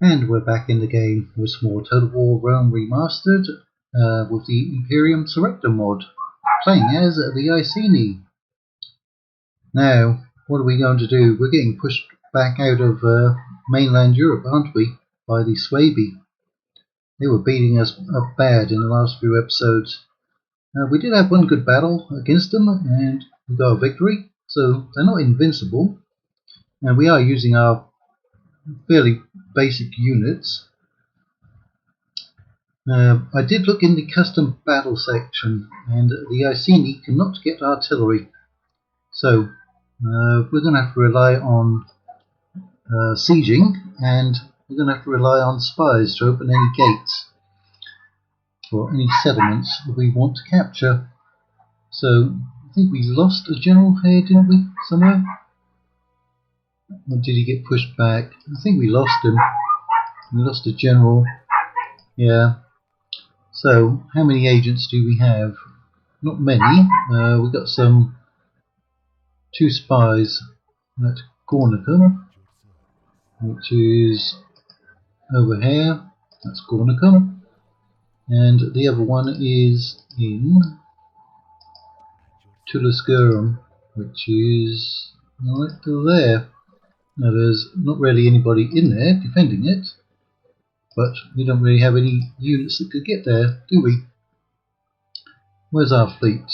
And we're back in the game with some more Total War Rome Remastered with the Imperium Surrectum mod, playing as the Iceni. Now, what are we going to do? We're getting pushed back out of mainland Europe, aren't we, by the Swabi. They were beating us up bad in the last few episodes. We did have one good battle against them and we got a victory, so they're not invincible. And we are using our fairly basic units. I did look in the custom battle section, and the Iceni cannot get artillery, so we're going to have to rely on sieging, and we're going to have to rely on spies to open any gates or any settlements that we want to capture. So I think we lost a general here, didn't we, somewhere? Or did he get pushed back? I think we lost him. We lost a general. Yeah. So how many agents do we have? Not many. We've got two spies at Gornicum, which is over here. That's Gornicum. And the other one is in Tulascurum, which is right there. Now there's not really anybody in there defending it, but we don't really have any units that could get there, do we? Where's our fleet?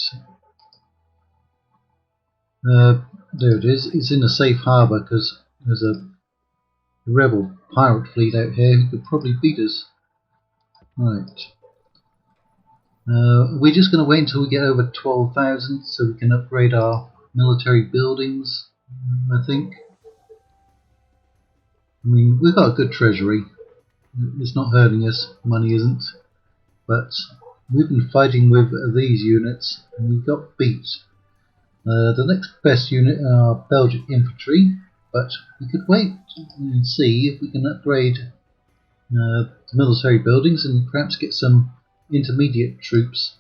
There it is. It's in a safe harbour because there's a rebel pirate fleet out here who could probably beat us. Right. We're just going to wait until we get over 12,000 so we can upgrade our military buildings, I think. I mean, we've got a good treasury. It's not hurting us, money isn't. But we've been fighting with these units and we got beat. The next best unit are Belgian infantry, but we could wait and see if we can upgrade the military buildings and perhaps get some intermediate troops.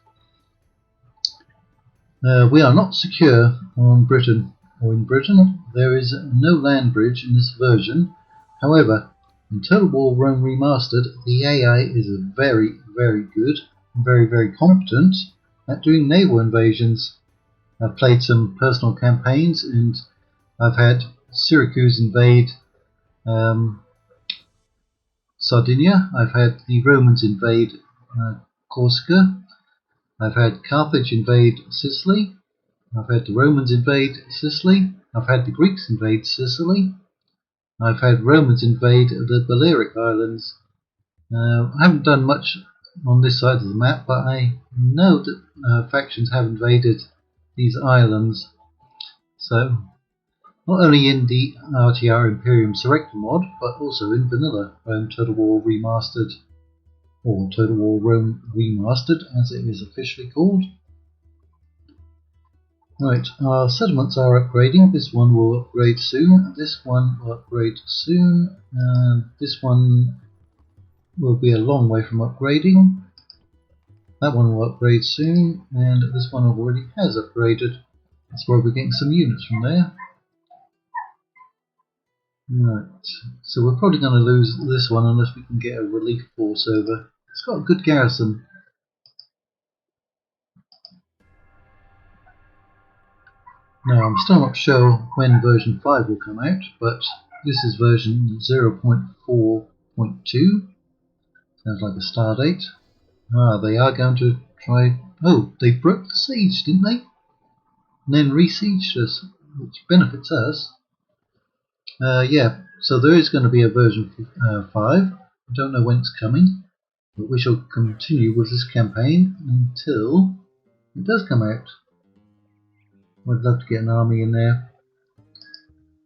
We are not secure on Britain, or in Britain. There is no land bridge in this version. However, in Total War Rome Remastered, the AI is very, very good, very competent at doing naval invasions. I've played some personal campaigns and I've had Syracuse invade Sardinia. I've had the Romans invade Corsica. I've had Carthage invade Sicily. I've had the Romans invade Sicily. I've had the Greeks invade Sicily. I've had Romans invade the Balearic Islands. I haven't done much on this side of the map, but I know that factions have invaded these islands. So, not only in the RTR Imperium Surrectum mod, but also in vanilla Rome Total War Remastered, or Total War Rome Remastered as it is officially called. Right, our settlements are upgrading. This one will upgrade soon, this one will upgrade soon, and this one will be a long way from upgrading. That one will upgrade soon, and this one already has upgraded. That's why we're getting some units from there. Right, so we're probably going to lose this one unless we can get a relief force over. It's got a good garrison. Now, I'm still not sure when version 5 will come out, but this is version 0.4.2. Sounds like a star date. They are going to try... Oh, they broke the siege, didn't they? And then re-sieged us, which benefits us. Yeah, so there is going to be a version 5. I don't know when it's coming, but we shall continue with this campaign until it does come out. I'd love to get an army in there.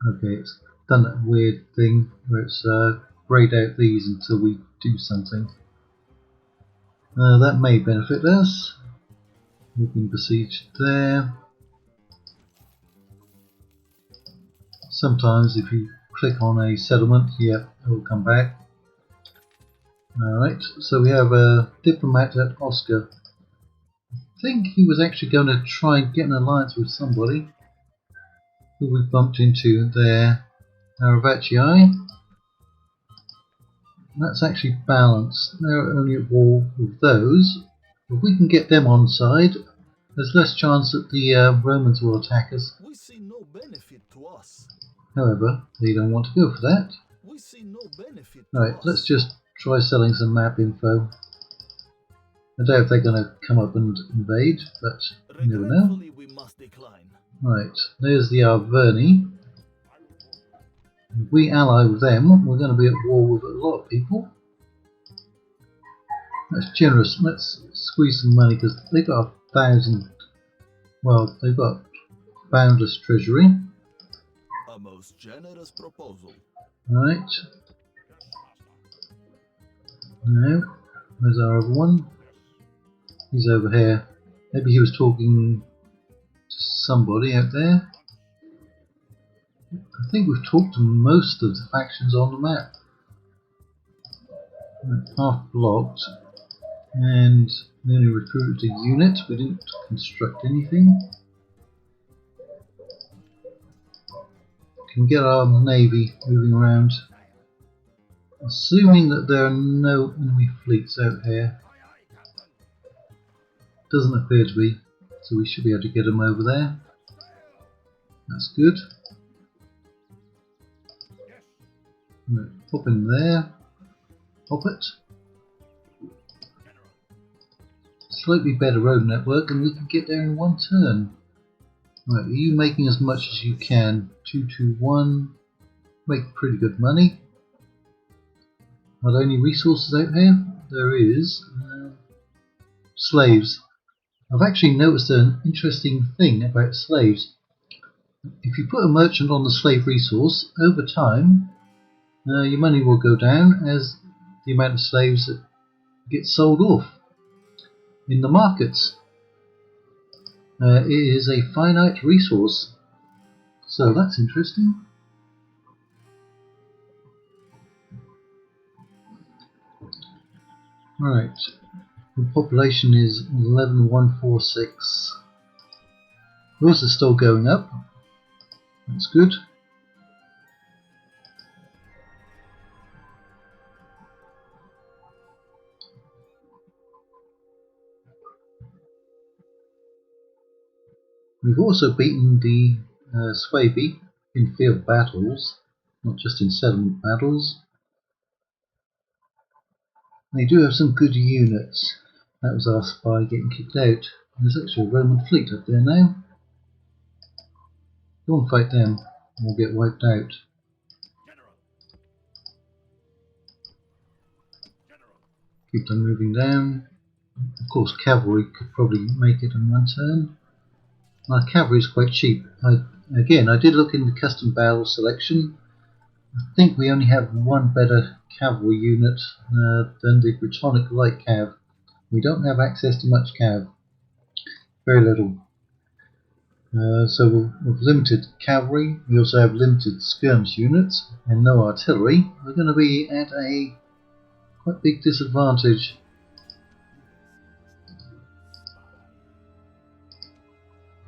Okay, it's done that weird thing where it's grayed out these until we do something. That may benefit us. We've been besieged there. Sometimes if you click on a settlement, yeah, it will come back. Alright, so we have a diplomat at Oscar. I think he was actually going to try and get an alliance with somebody who we bumped into there. Aravacii. That's actually balanced. They're only at war with those. If we can get them on side, there's less chance that the Romans will attack us. We see no benefit to us. However, they don't want to go for that. We see no benefit to Right, us. let's just try selling some map info. I doubt if they're going to come up and invade, but you never know. Regretfully, we must decline. Right, there's the Arverni. If we ally with them, we're going to be at war with a lot of people. That's generous. Let's squeeze some money because they've got 1,000. Well, they've got boundless treasury. A most generous proposal. Right. Now, where's our other one? He's over here. Maybe he was talking to somebody out there. I think we've talked to most of the factions on the map. Half blocked. And we only recruited a unit. We didn't construct anything. Can get our navy moving around. Assuming that there are no enemy fleets out here. Doesn't appear to be, so we should be able to get them over there. That's good. Pop in there. Pop it. Slightly better road network, and we can get there in one turn. Right, are you making as much as you can? 221. Make pretty good money. Are there any resources out here? There is. Slaves. I've actually noticed an interesting thing about slaves. If you put a merchant on the slave resource, over time your money will go down as the amount of slaves that get sold off in the markets. It is a finite resource, so that's interesting. Right, the population is 11,146. Yours is still going up. That's good. We've also beaten the Swabi in field battles, not just in settlement battles. They do have some good units. That was our spy getting kicked out. There's actually a Roman fleet up there now. Go and fight them, and we'll get wiped out. Keep them moving down. Of course, cavalry could probably make it in one turn. Our cavalry is quite cheap. Again, I did look in the custom battle selection. I think we only have one better cavalry unit than the Brittonic Light Cav. We don't have access to much cav. Very little. So with limited cavalry, we also have limited skirmish units and no artillery. We're going to be at a quite big disadvantage.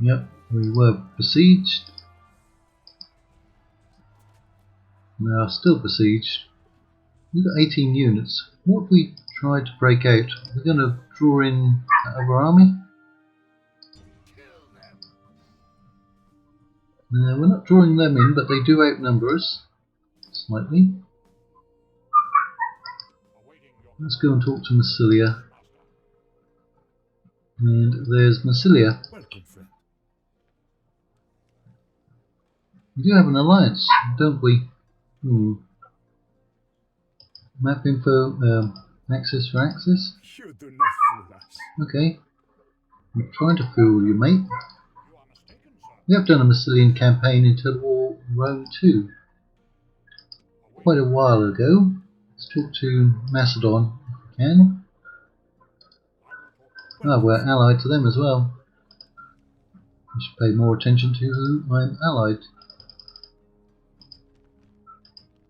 Yep, we were besieged. We are still besieged. We've got 18 units. What if we tried to break out? We're going to draw in that other army. We're not drawing them in, but they do outnumber us slightly. Let's go and talk to Massilia. And there's Massilia. We do have an alliance, don't we? Map info, access for access. You do not fool us. Okay. I'm trying to fool you, mate. We have done a Massilian campaign in Total War Rome 2 quite a while ago. Let's talk to Macedon if we can. Ah, we're allied to them as well. I should pay more attention to who I'm allied.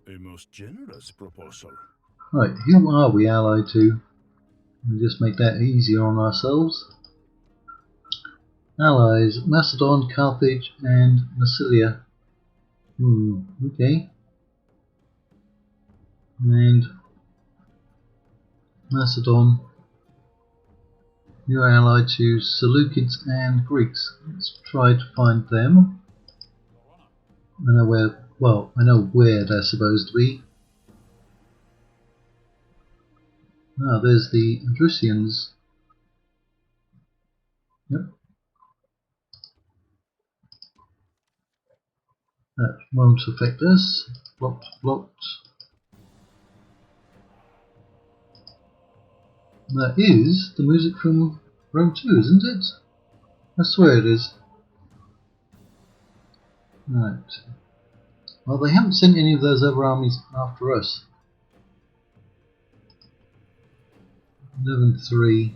A most generous proposal. Right, who are we allied to? We'll just make that easier on ourselves. Allies, Macedon, Carthage and Massilia. Okay. And Macedon. You're allied to Seleucids and Greeks. Let's try to find them. I know where, well, I know where they're supposed to be. Ah, there's the Adrusians. Yep. That won't affect us. Blocked, blocked. That is the music from Rome 2, isn't it? I swear it is. Right. Well, they haven't sent any of those other armies after us. 11-3.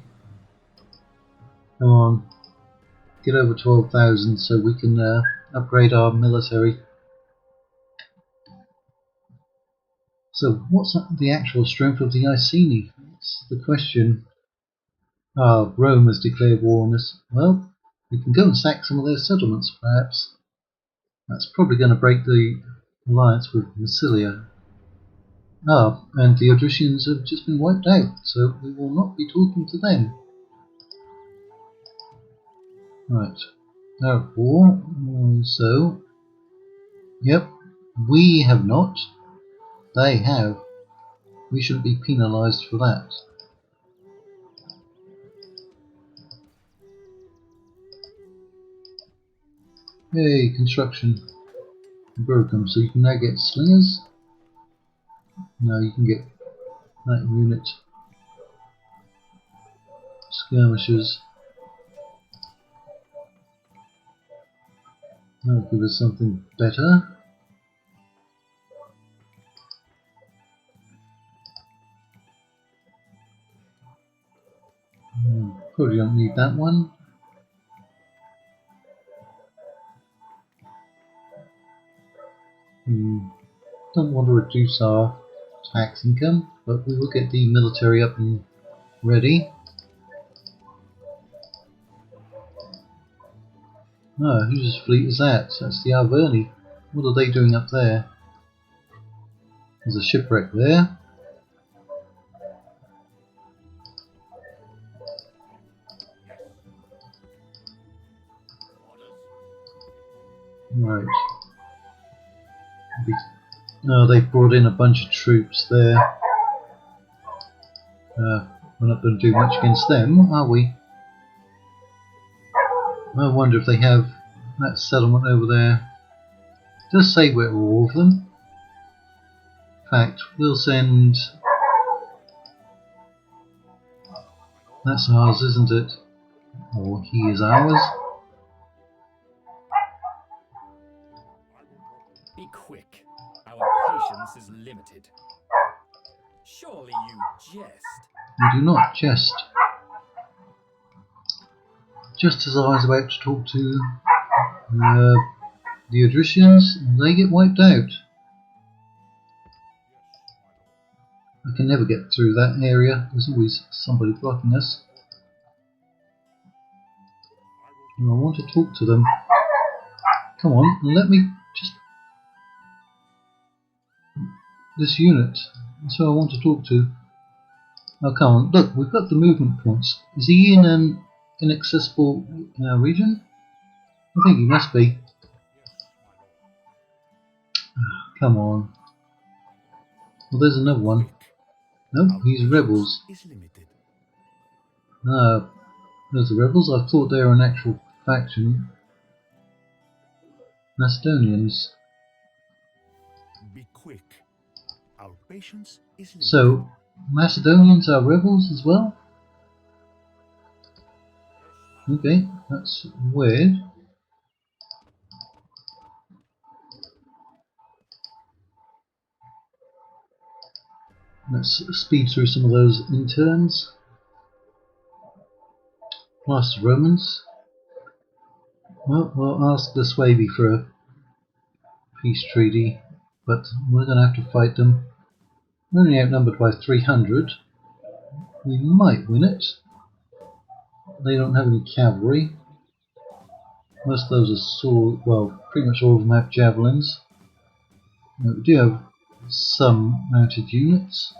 Come on. Get over 12,000 so we can upgrade our military. So, what's the actual strength of the Iceni? That's the question. Ah, Rome has declared war on us. Well, we can go and sack some of their settlements, perhaps. That's probably going to break the alliance with Massilia. Ah, and the Odrysians have just been wiped out, so we will not be talking to them. Right. Therefore, so, yep, we have not. They have. We shouldn't be penalised for that. Yay, construction. Broken, so you can now get slingers. No, you can get that unit. Skirmishers. That'll give us something better. Probably don't need that one. Don't want to reduce our tax income, but we will get the military up and ready. Oh, whose fleet is that? That's the Arverni. What are they doing up there? There's a shipwreck there. Right. Oh, they've brought in a bunch of troops there. We're not going to do much against them, are we? I wonder if they have that settlement over there. It does say we're all of them. In fact, we'll send... That's ours, isn't it? Or he is ours. Be quick. Our patience is limited. Surely you jest. We do not jest. Just as I was about to talk to the Odrysians, they get wiped out. I can never get through that area. There's always somebody blocking us. And I want to talk to them. Come on, let me just... This unit. That's who I want to talk to. Oh, come on. Look, we've got the movement points. Is he in an inaccessible region? I think he must be. Come on. Well, there's another one. Nope, he's rebels. There's the rebels. I thought they were an actual faction. Macedonians. Be quick. Our patience is limited. So, Macedonians are rebels as well? Okay, that's weird. Let's speed through some of those interns. Last Romans. Well, we'll ask the Suebi for a peace treaty, but we're going to have to fight them. We're only outnumbered by 300. We might win it. They don't have any cavalry. Most of those are sword. Well, pretty much all of them have javelins. We do have some mounted units.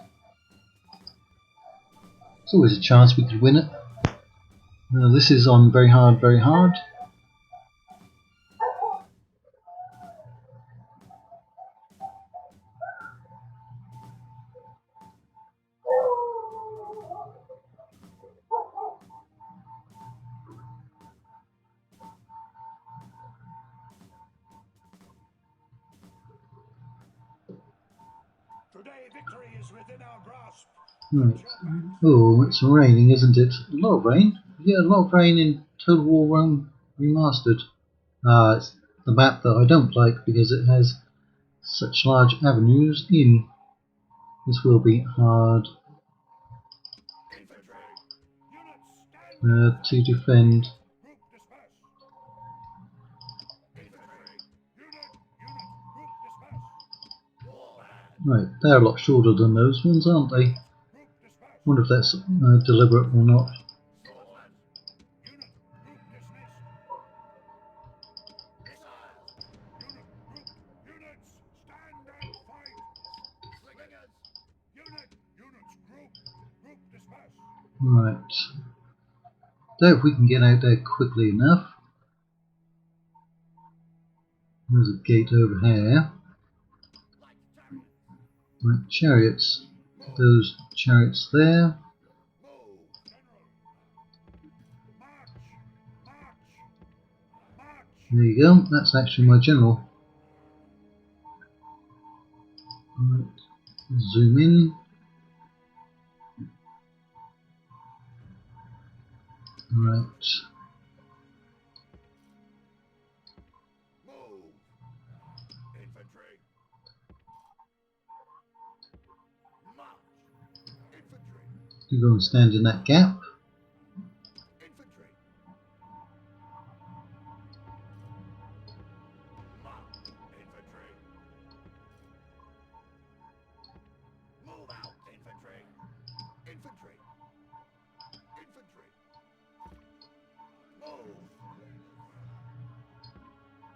There's always a chance we could win it. This is on very hard, very hard. Today victory is within our grasp. Right. Oh, it's raining, isn't it? A lot of rain. Yeah, a lot of rain in Total War Rome Remastered. It's the map that I don't like because it has such large avenues in. This will be hard to defend. Right, they're a lot shorter than those ones, aren't they? Wonder if that's deliberate or not. Right. Doubt if we can get out there quickly enough. There's a gate over here. Right, chariots. Those chariots there. There you go. That's actually my general. Right. Zoom in. Right. You go and stand in that gap.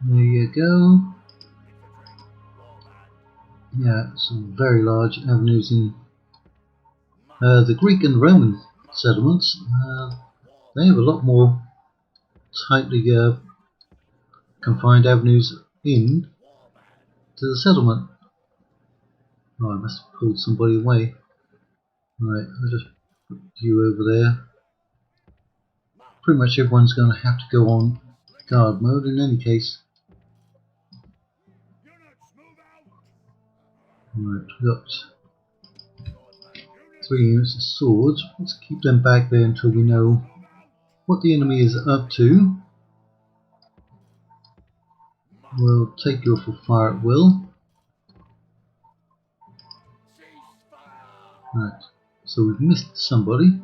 There you go. Yeah, some very large avenues in the Greek and Roman settlements. They have a lot more tightly confined avenues in to the settlement. Oh, I must have pulled somebody away. Right, I'll just put you over there. Pretty much everyone's going to have to go on guard mode in any case. Right, we've got 3 units of swords. Let's keep them back there until we know what the enemy is up to. We'll take you for fire at will. Right, so we've missed somebody.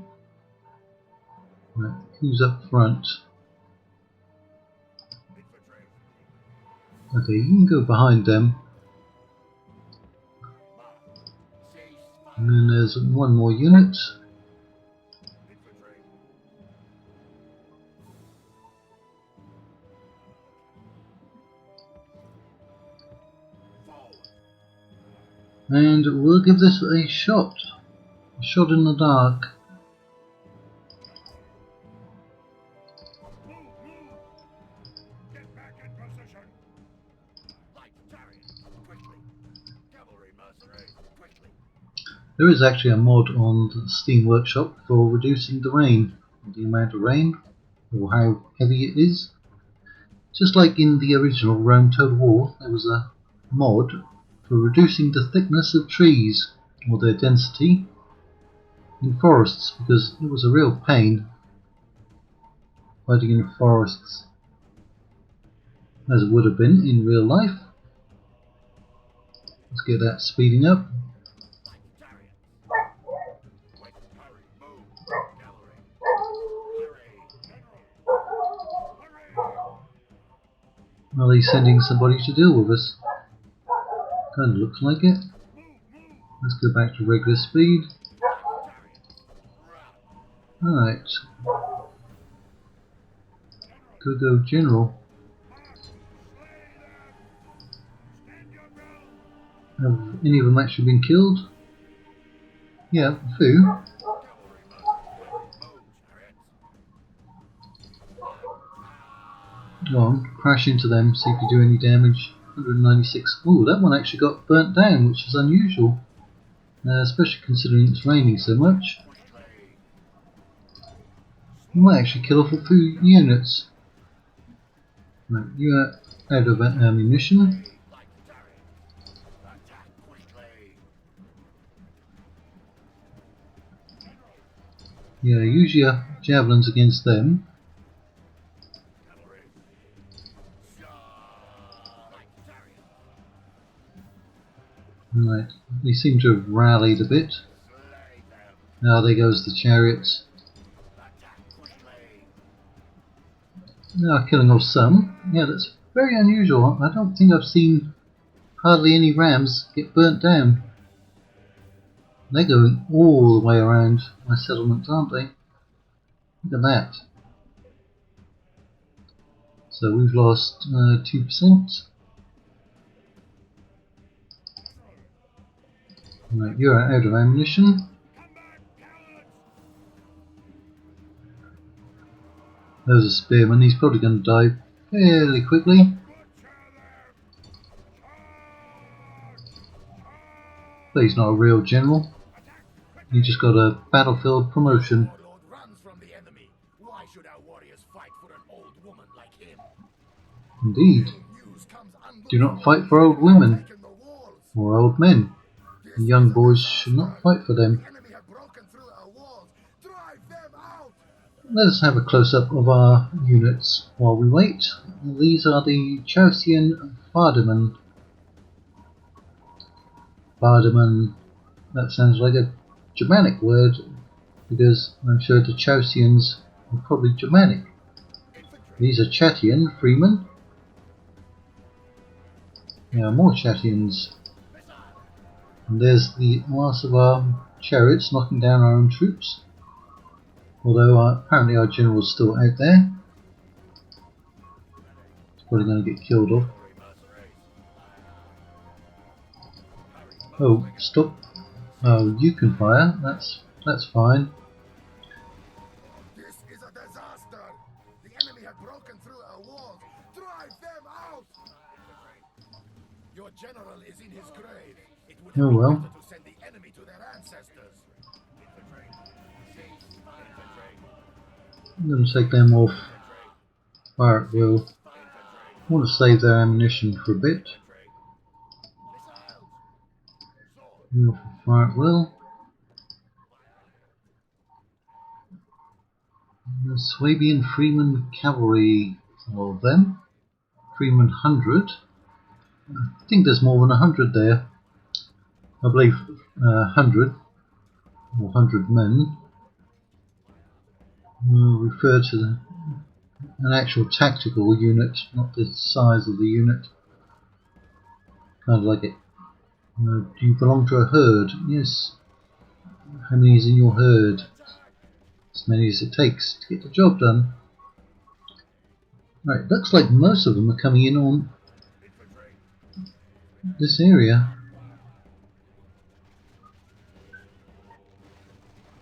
Right, who's up front? Okay, you can go behind them. And then there's one more unit. And we'll give this a shot. A shot in the dark. There is actually a mod on the Steam Workshop for reducing the rain, the amount of rain, or how heavy it is. Just like in the original Rome Total War, there was a mod for reducing the thickness of trees, or their density, in forests, because it was a real pain fighting in forests, as it would have been in real life. Let's get that speeding up. Are they sending somebody to deal with us? Kind of looks like it. Let's go back to regular speed. Alright. Go General. Have any of them actually been killed? Yeah, a few. Go on, crash into them, see if you do any damage. 196. Ooh, that one actually got burnt down, which is unusual. Especially considering it's raining so much. You might actually kill off a few units. Right, you are out of ammunition. Yeah, use your javelins against them. Right, they seem to have rallied a bit. Now there goes the chariots. Now killing off some. Yeah, that's very unusual. I don't think I've seen hardly any rams get burnt down. They're going all the way around my settlement, aren't they? Look at that. So we've lost 2%. Right, you're out of ammunition. There's a spearman, he's probably going to die fairly quickly. But he's not a real general. He just got a battlefield promotion. Warlord runs from the enemy. Why should our warriors fight for an old woman like him? Indeed. News comes Do not fight for old women in the walls. or old men. The young boys should not fight for them. The enemy have broken through our walls. Drive them out. Let us have a close-up of our units while we wait. These are the Chaucian Vardaman. Vardaman, that sounds like a Germanic word, because I'm sure the Chaucians are probably Germanic. These are Chatian freemen. There are more Chatians. And there's the last of our chariots knocking down our own troops. Although apparently our general's still out there. He's probably going to get killed off. Oh, stop. Oh, you can fire. That's fine. This is a disaster. The enemy have broken through our walls. Drive them out. Your general is in his grave. It would have Oh been well. better to send the enemy to their ancestors. I'm going to take them off. Fire at will. I want to save their ammunition for a bit. Fire at will. The Swabian Freeman Cavalry, all of them. Freeman 100. I think there's more than 100 there. I believe 100 or 100 men refer to an actual tactical unit, not the size of the unit. Kind of like it. Do you belong to a herd? Yes. How many is in your herd? As many as it takes to get the job done. Right, looks like most of them are coming in on this area.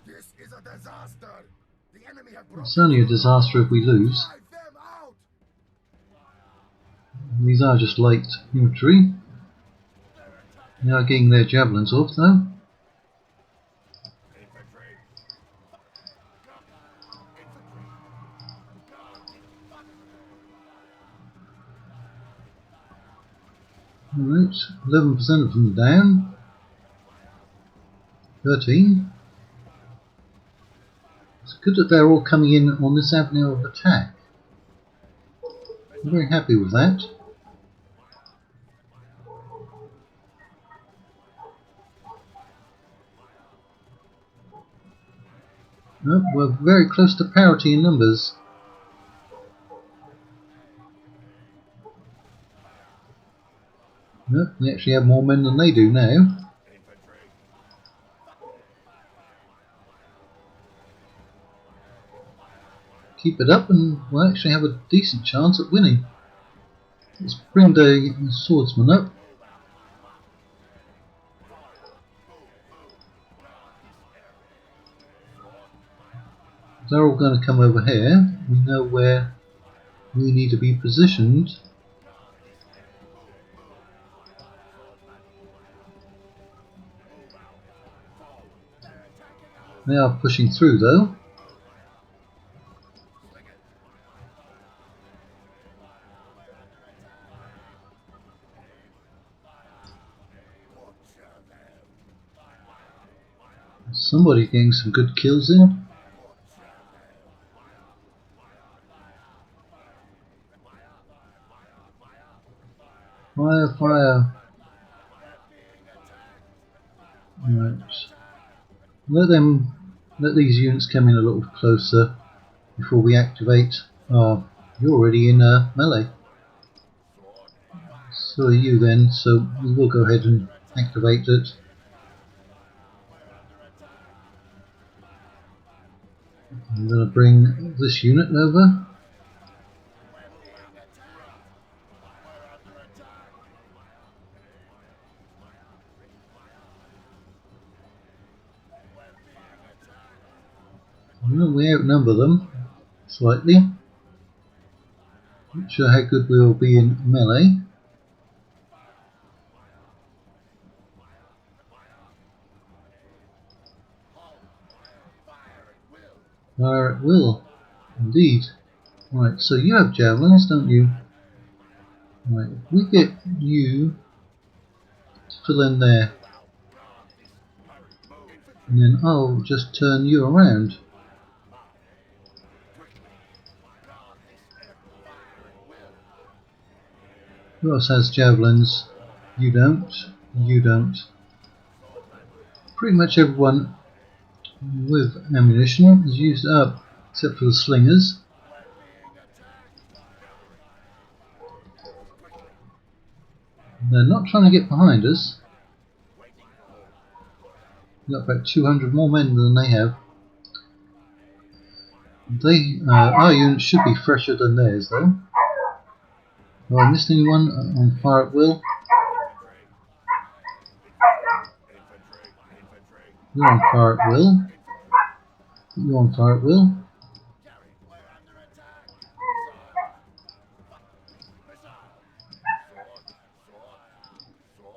This is a disaster. The enemy have It's only a disaster if we lose. Drive them out. These are just light infantry. They are getting their javelins off though. Alright, 11% of them down. 13. It's good that they're all coming in on this avenue of attack. I'm very happy with that. Oh, we're very close to parity in numbers. Nope, we actually have more men than they do now. Keep it up and we'll actually have a decent chance at winning. Let's bring the swordsman up. They're all going to come over here. We know where we need to be positioned. They are pushing through though. Somebody getting some good kills in. Fire, fire. Right. Let these units come in a little closer before we activate. Oh, you're already in melee. So are you then, so we will go ahead and activate it. I'm going to bring this unit over. Well, we outnumber them slightly. Not sure how good we will be in melee. Fire at will, indeed. Right, so you have javelins, don't you? Right, if we get you to fill in there, and then I'll just turn you around. Who else has javelins? You don't. You don't. Pretty much everyone with ammunition is used up, except for the slingers. They're not trying to get behind us. We've got about 200 more men than they have. Our units should be fresher than theirs, though. Have I missed anyone on fire at will? You're on fire at will. You're on fire at will.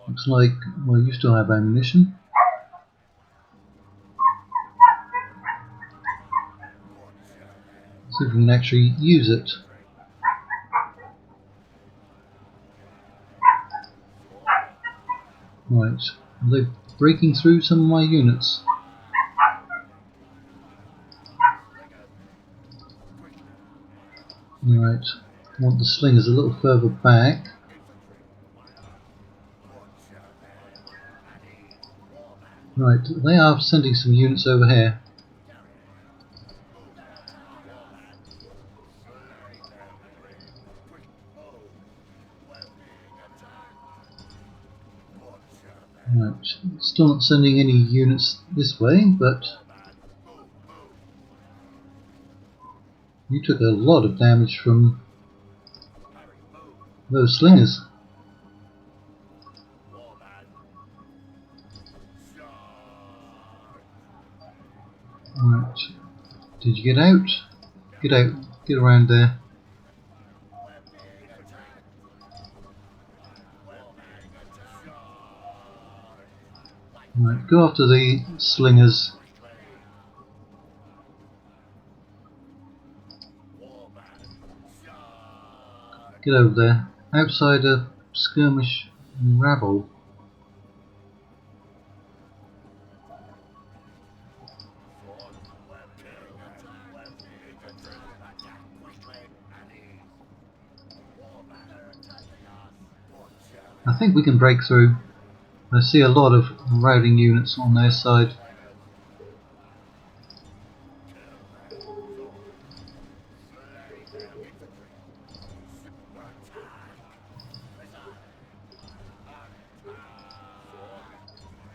Looks like, well, you still have ammunition. See if we can actually use it. Right, are they breaking through some of my units? Right, I want the slingers a little further back. Right, they are sending some units over here. Right, still not sending any units this way, but you took a lot of damage from those slingers. Right, did you get out? Get out, get around there. Right, go after the slingers. Get over there. Outside a skirmish rabble. I think we can break through. I see a lot of routing units on their side.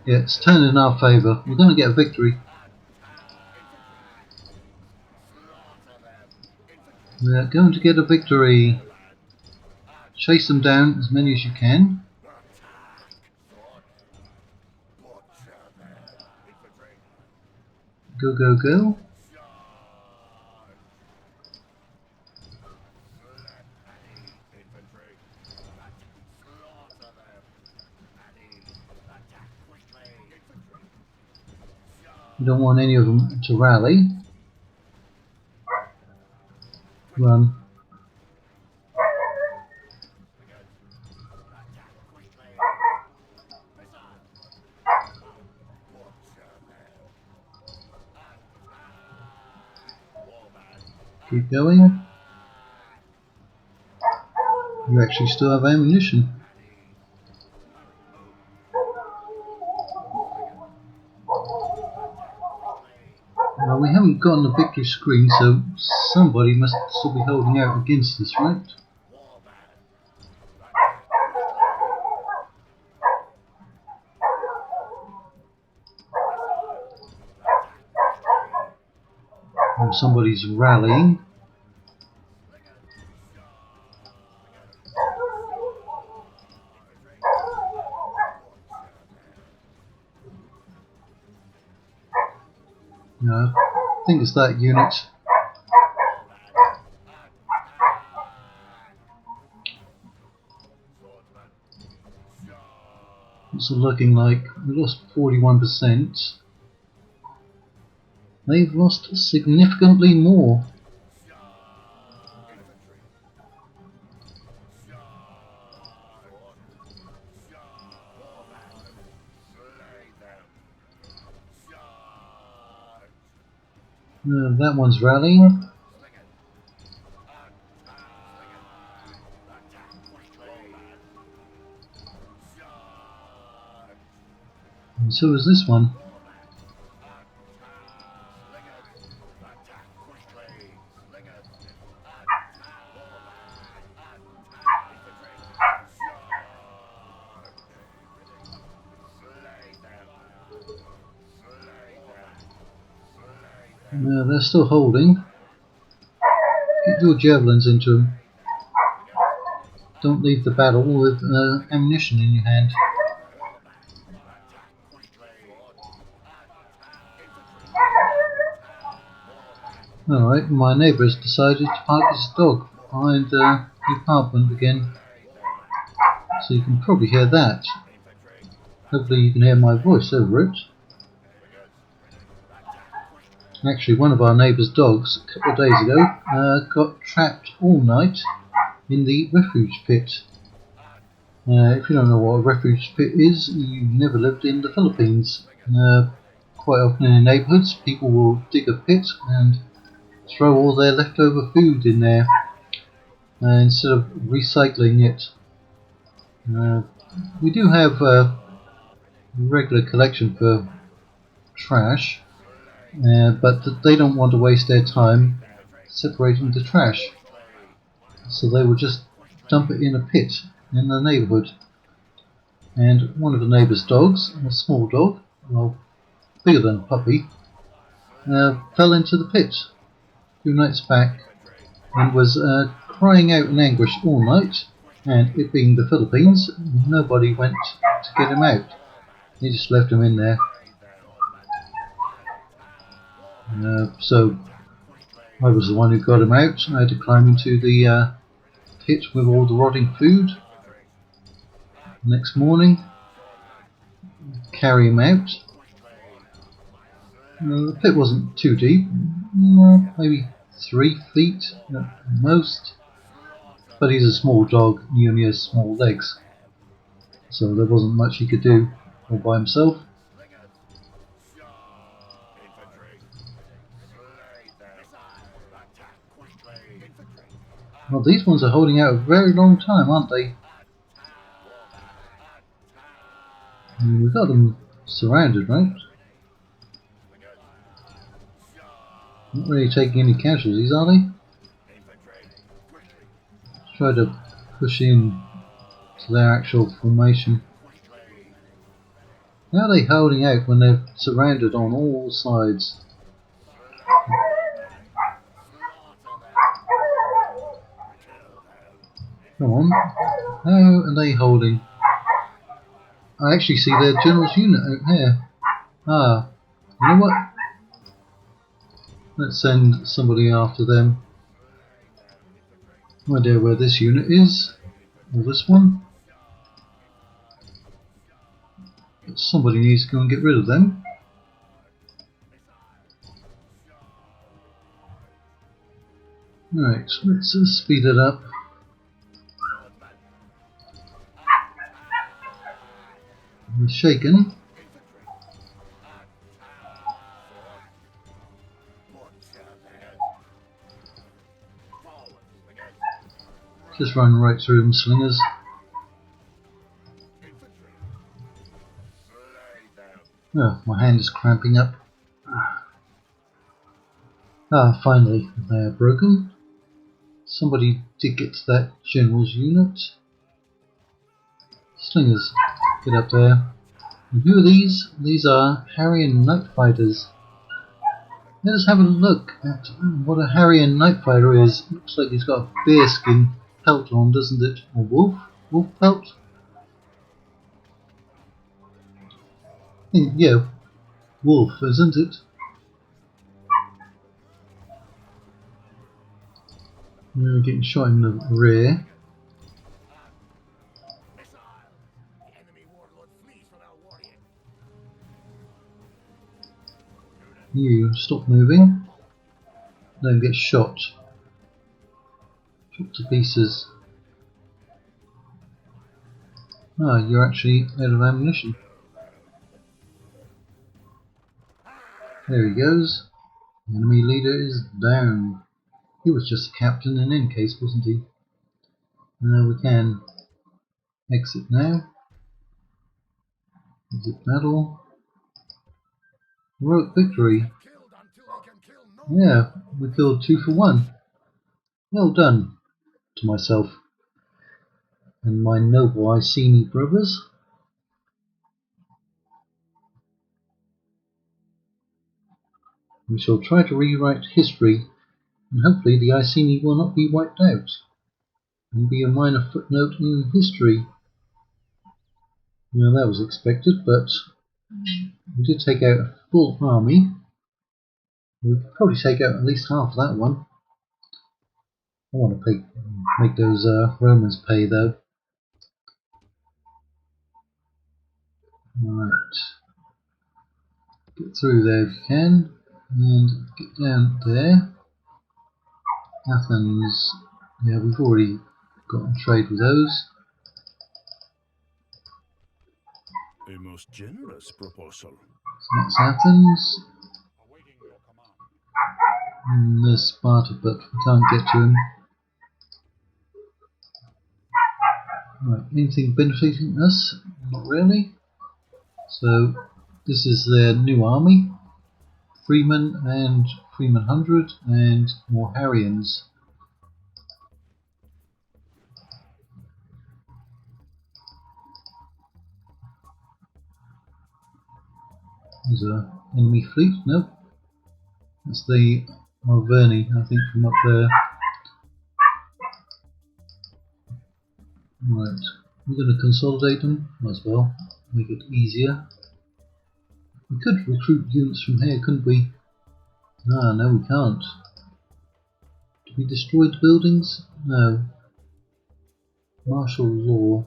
Yeah, it's turned in our favour. We're going to get a victory. We're going to get a victory. Chase them down as many as you can. Go, go, go. We don't want any of them to rally. Run. Keep going. You actually still have ammunition. Well, we haven't gotten a victory screen, so somebody must still be holding out against us, right? Or somebody's rallying. No, I think it's that unit. It's looking like we lost 41%. They've lost significantly more. That one's rallying. And so is this one. They're still holding. Get your javelins into them. Don't leave the battle with ammunition in your hand. Alright, my neighbour has decided to park his dog behind the apartment again. So you can probably hear that. Hopefully you can hear my voice over it. Actually, one of our neighbour's dogs, a couple of days ago, got trapped all night in the refuge pit. If you don't know what a refuge pit is, you've never lived in the Philippines. Quite often in the neighbourhoods, people will dig a pit and throw all their leftover food in there instead of recycling it. We do have a regular collection for trash, but they don't want to waste their time separating the trash, so they will just dump it in a pit in the neighbourhood. And one of the neighbour's dogs, a small dog, well, bigger than a puppy, fell into the pit 2 nights back and was crying out in anguish all night, and it being the Philippines, nobody went to get him out. They just left him in there. So I was the one who got him out. I had to climb into the pit with all the rotting food. Next morning, carry him out. The pit wasn't too deep, maybe 3 feet at most, but he's a small dog and he only has small legs, so there wasn't much he could do all by himself. Well, these ones are holding out a very long time, aren't they? We've got them surrounded, right? Not really taking any casualties, are they? Let's try to push in to their actual formation. How are they holding out when they're surrounded on all sides? Come on. How are they holding? I actually see their general's unit out here. Ah, you know what? Let's send somebody after them. No idea where this unit is, or this one. But somebody needs to go and get rid of them. Right, let's speed it up. We're shaken. Just run right through them, slingers. Oh, my hand is cramping up. Ah, finally, they are broken. Somebody did get to that general's unit. Slingers, get up there. And who are these? These are Harrier Night Fighters. Let us have a look at what a Harrier Night Fighter is. Looks like he's got a bearskin pelt on, doesn't it? A wolf? Wolf pelt? Yeah, wolf, isn't it? We're getting shot in the rear. You stop moving. Don't get shot. Shot to pieces. Ah, you're actually out of ammunition. There he goes. The enemy leader is down. He was just a captain in any case, wasn't he? We can exit now. Exit battle. Heroic victory. Yeah, we killed 2 for 1. Well done to myself and my noble Iceni brothers. We shall try to rewrite history, and hopefully the Iceni will not be wiped out and be a minor footnote in history. That was expected, but we did take out a full army. We could probably take out at least half of that one. I want to make those Romans pay though. Right, get through there if you can, and get down there. Athens, yeah, we've already got on trade with those. A most generous proposal. So that's Athens. And there's Sparta, but we can't get to him. Right, anything benefiting us? Not really. So this is their new army. Freemen and Freemen 100 and more Harrians. There's an enemy fleet. Nope. That's the Arverni, I think, from up there. Right. We're going to consolidate them as well. Make it easier. We could recruit units from here, couldn't we? Ah, no, we can't. Did we destroy the buildings? No. Martial law.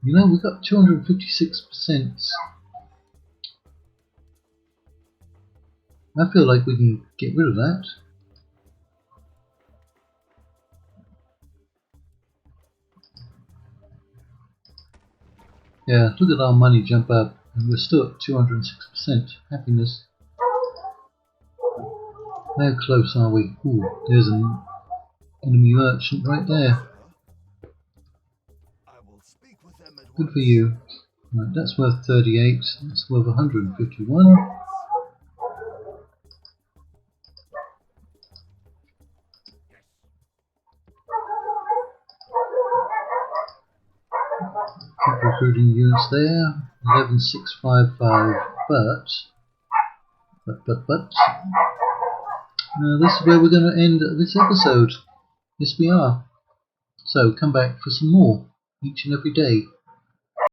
We got 256%. I feel like we can get rid of that. Yeah, look at our money jump up, and we're still at 206% happiness. How close are we? Ooh, there's an enemy merchant right there. I will speak with them at Good for once. you. Right, that's worth 38. That's worth 151. Keep recruiting units there. 11655. But this is where we're going to end this episode. Yes, we are. So come back for some more each and every day.